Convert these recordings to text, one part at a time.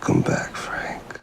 Welcome back, Frank.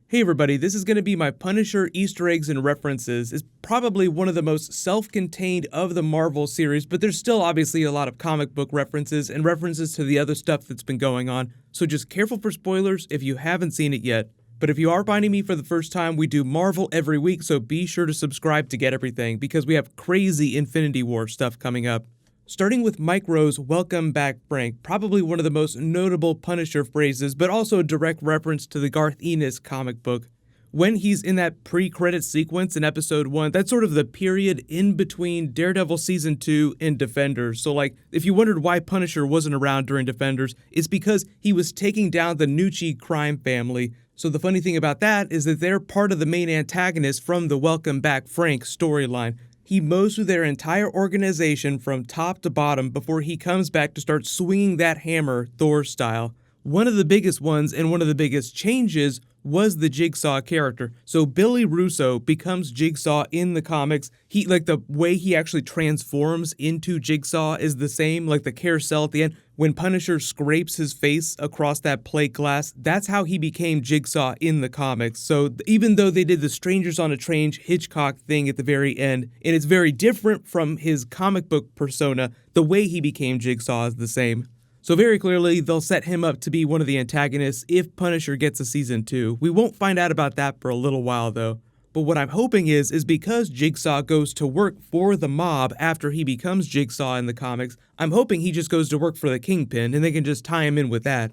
Hey everybody, this is going to be my Punisher Easter eggs and references. It's probably one of the most self-contained of the Marvel series, but there's still obviously a lot of comic book references and references to the other stuff that's been going on, so just careful for spoilers if you haven't seen it yet. But if you are finding me for the first time, we do Marvel every week, so be sure to subscribe to get everything, because we have crazy Infinity War stuff coming up. Starting with Mike Rowe's Welcome Back, Frank, probably one of the most notable Punisher phrases, but also a direct reference to the Garth Ennis comic book. When he's in that pre-credit sequence in episode 1, that's sort of the period in between Daredevil Season 2 and Defenders. So if you wondered why Punisher wasn't around during Defenders, it's because he was taking down the Nucci crime family. So the funny thing about that is that they're part of the main antagonist from the Welcome Back, Frank storyline. He mows through their entire organization from top to bottom before he comes back to start swinging that hammer, Thor style. One of the biggest ones and one of the biggest changes was the Jigsaw character. So Billy Russo becomes Jigsaw in the comics. The way he actually transforms into Jigsaw is the same, like the carousel at the end. When Punisher scrapes his face across that plate glass, that's how he became Jigsaw in the comics. So even though they did the Strangers on a Train Hitchcock thing at the very end, and it's very different from his comic book persona, the way he became Jigsaw is the same. So very clearly, they'll set him up to be one of the antagonists if Punisher gets a season 2. We won't find out about that for a little while though. But what I'm hoping is because Jigsaw goes to work for the mob after he becomes Jigsaw in the comics, I'm hoping he just goes to work for the Kingpin and they can just tie him in with that.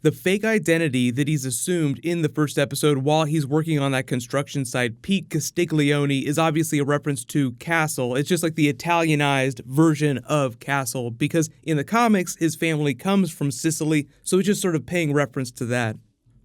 The fake identity that he's assumed in the first episode while he's working on that construction site, Pete Castiglione, is obviously a reference to Castle. It's just like the Italianized version of Castle, because in the comics, his family comes from Sicily, so it's just sort of paying reference to that.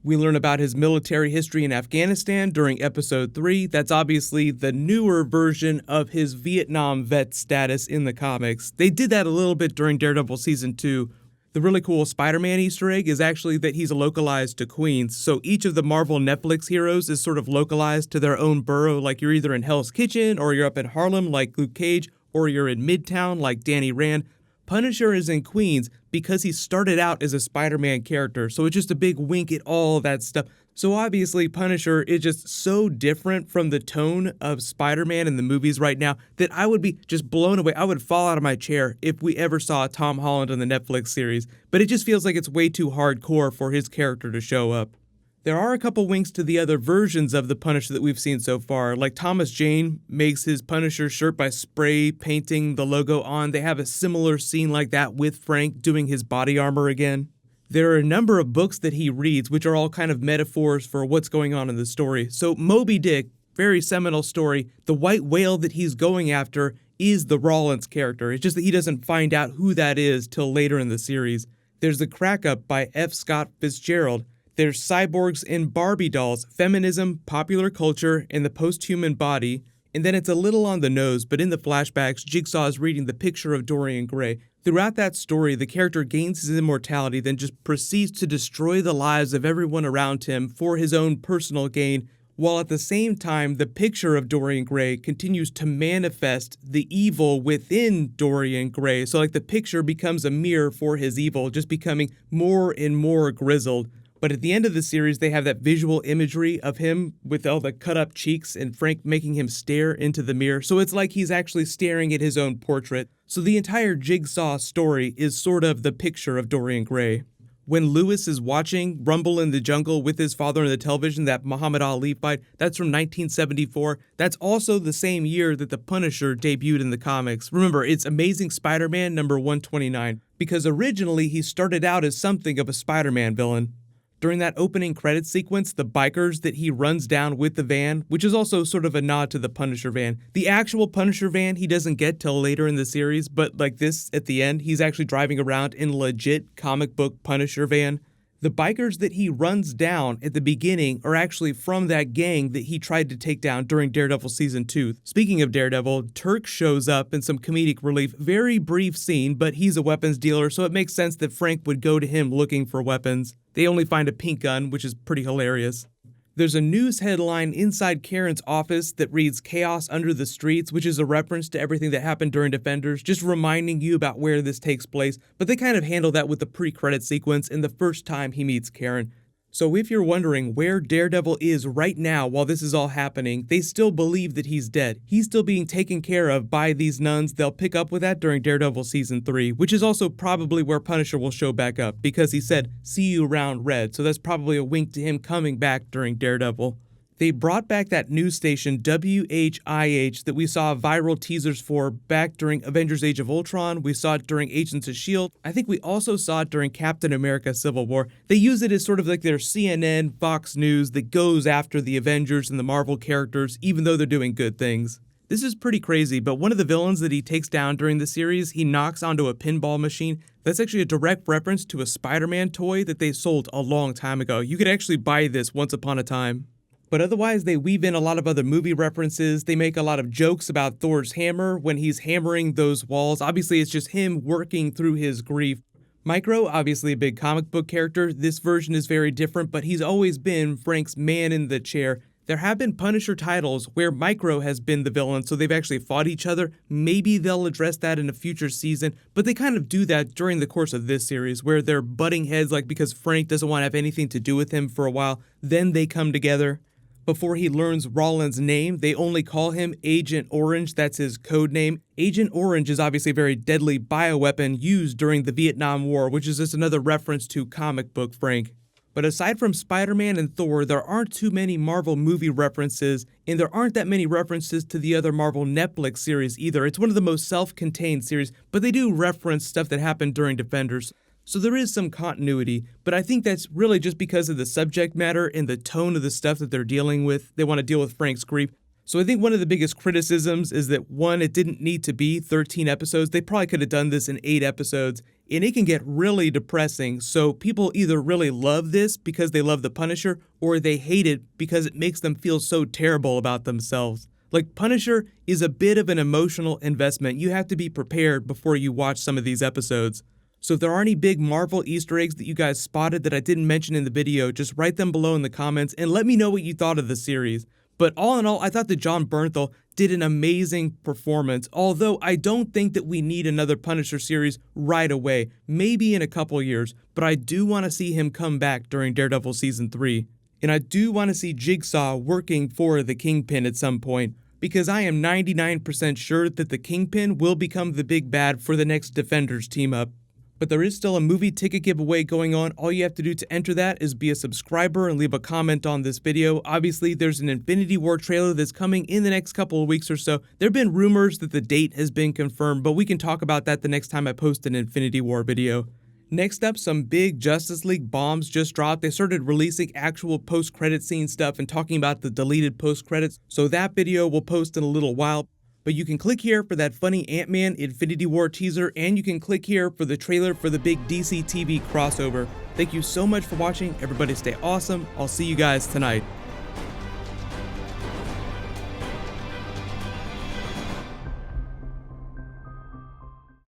We learn about his military history in Afghanistan during episode 3. That's obviously the newer version of his Vietnam vet status in the comics. They did that a little bit during Daredevil Season 2. The really cool Spider-Man Easter egg is actually that he's localized to Queens, so each of the Marvel Netflix heroes is sort of localized to their own borough, like you're either in Hell's Kitchen, or you're up in Harlem like Luke Cage, or you're in Midtown like Danny Rand. Punisher is in Queens because he started out as a Spider-Man character, so it's just a big wink at all that stuff. So obviously Punisher is just so different from the tone of Spider-Man in the movies right now that I would be just blown away. I would fall out of my chair if we ever saw Tom Holland in the Netflix series, but it just feels like it's way too hardcore for his character to show up. There are a couple winks to the other versions of the Punisher that we've seen so far, like Thomas Jane makes his Punisher shirt by spray painting the logo on. They have a similar scene like that with Frank doing his body armor again. There are a number of books that he reads, which are all kind of metaphors for what's going on in the story. So Moby Dick, very seminal story, the white whale that he's going after is the Rollins character. It's just that he doesn't find out who that is till later in the series. There's The Crack Up by F. Scott Fitzgerald. There's Cyborgs and Barbie Dolls, Feminism, Popular Culture, and the Post-Human Body. And then it's a little on the nose, but in the flashbacks, Jigsaw is reading The Picture of Dorian Gray. Throughout that story, the character gains his immortality, then just proceeds to destroy the lives of everyone around him for his own personal gain, while at the same time, the picture of Dorian Gray continues to manifest the evil within Dorian Gray. So the picture becomes a mirror for his evil, just becoming more and more grizzled. But at the end of the series, they have that visual imagery of him with all the cut-up cheeks and Frank making him stare into the mirror. So it's like he's actually staring at his own portrait. So the entire Jigsaw story is sort of the picture of Dorian Gray. When Lewis is watching Rumble in the Jungle with his father on the television, that Muhammad Ali fight, that's from 1974. That's also the same year that the Punisher debuted in the comics. Remember, it's Amazing Spider-Man number 129, because originally he started out as something of a Spider-Man villain. During that opening credits sequence, the bikers that he runs down with the van, which is also sort of a nod to the Punisher van. The actual Punisher van he doesn't get till later in the series, but like this at the end, he's actually driving around in legit comic book Punisher van. The bikers that he runs down at the beginning are actually from that gang that he tried to take down during Daredevil Season 2. Speaking of Daredevil, Turk shows up in some comedic relief, very brief scene, but he's a weapons dealer, so it makes sense that Frank would go to him looking for weapons. They only find a pink gun, which is pretty hilarious. There's a news headline inside Karen's office that reads "Chaos Under the Streets," which is a reference to everything that happened during Defenders, just reminding you about where this takes place, but they kind of handle that with the pre-credit sequence in the first time he meets Karen. So if you're wondering where Daredevil is right now while this is all happening, they still believe that he's dead. He's still being taken care of by these nuns. They'll pick up with that during Daredevil Season 3, which is also probably where Punisher will show back up, because he said, "See you around Red," so that's probably a wink to him coming back during Daredevil. They brought back that news station WHIH that we saw viral teasers for back during Avengers Age of Ultron. We saw it during Agents of S.H.I.E.L.D. I think we also saw it during Captain America Civil War. They use it as sort of like their CNN, Fox News that goes after the Avengers and the Marvel characters, even though they're doing good things. This is pretty crazy, but one of the villains that he takes down during the series, he knocks onto a pinball machine. That's actually a direct reference to a Spider-Man toy that they sold a long time ago. You could actually buy this once upon a time. But otherwise, they weave in a lot of other movie references. They make a lot of jokes about Thor's hammer when he's hammering those walls. Obviously, it's just him working through his grief. Micro, obviously a big comic book character. This version is very different, but he's always been Frank's man in the chair. There have been Punisher titles where Micro has been the villain, so they've actually fought each other. Maybe they'll address that in a future season, but they kind of do that during the course of this series, where they're butting heads, like because Frank doesn't want to have anything to do with him for a while. Then they come together. Before he learns Roland's name, they only call him Agent Orange. That's his code name. Agent Orange is obviously a very deadly bioweapon used during the Vietnam War, which is just another reference to comic book Frank. But aside from Spider-Man and Thor, there aren't too many Marvel movie references, and there aren't that many references to the other Marvel Netflix series either. It's one of the most self-contained series, but they do reference stuff that happened during Defenders. So there is some continuity, but I think that's really just because of the subject matter and the tone of the stuff that they're dealing with. They want to deal with Frank's grief. So I think one of the biggest criticisms is that, one, it didn't need to be 13 episodes. They probably could have done this in 8 episodes, and it can get really depressing. So people either really love this because they love the Punisher, or they hate it because it makes them feel so terrible about themselves. Like, Punisher is a bit of an emotional investment. You have to be prepared before you watch some of these episodes. So if there are any big Marvel Easter eggs that you guys spotted that I didn't mention in the video, just write them below in the comments and let me know what you thought of the series. But all in all, I thought that Jon Bernthal did an amazing performance, although I don't think that we need another Punisher series right away, maybe in a couple years, but I do want to see him come back during Daredevil Season 3. And I do want to see Jigsaw working for the Kingpin at some point, because I am 99% sure that the Kingpin will become the big bad for the next Defenders team-up. But there is still a movie ticket giveaway going on. All you have to do to enter that is be a subscriber and leave a comment on this video. Obviously, there's an Infinity War trailer that's coming in the next couple of weeks or so. There have been rumors that the date has been confirmed, but we can talk about that the next time I post an Infinity War video. Next up, some big Justice League bombs just dropped. They started releasing actual post-credit scene stuff and talking about the deleted post-credits, so that video will post in a little while. But you can click here for that funny Ant-Man Infinity War teaser, and you can click here for the trailer for the big DC TV crossover. Thank you so much for watching. Everybody stay awesome. I'll see you guys tonight.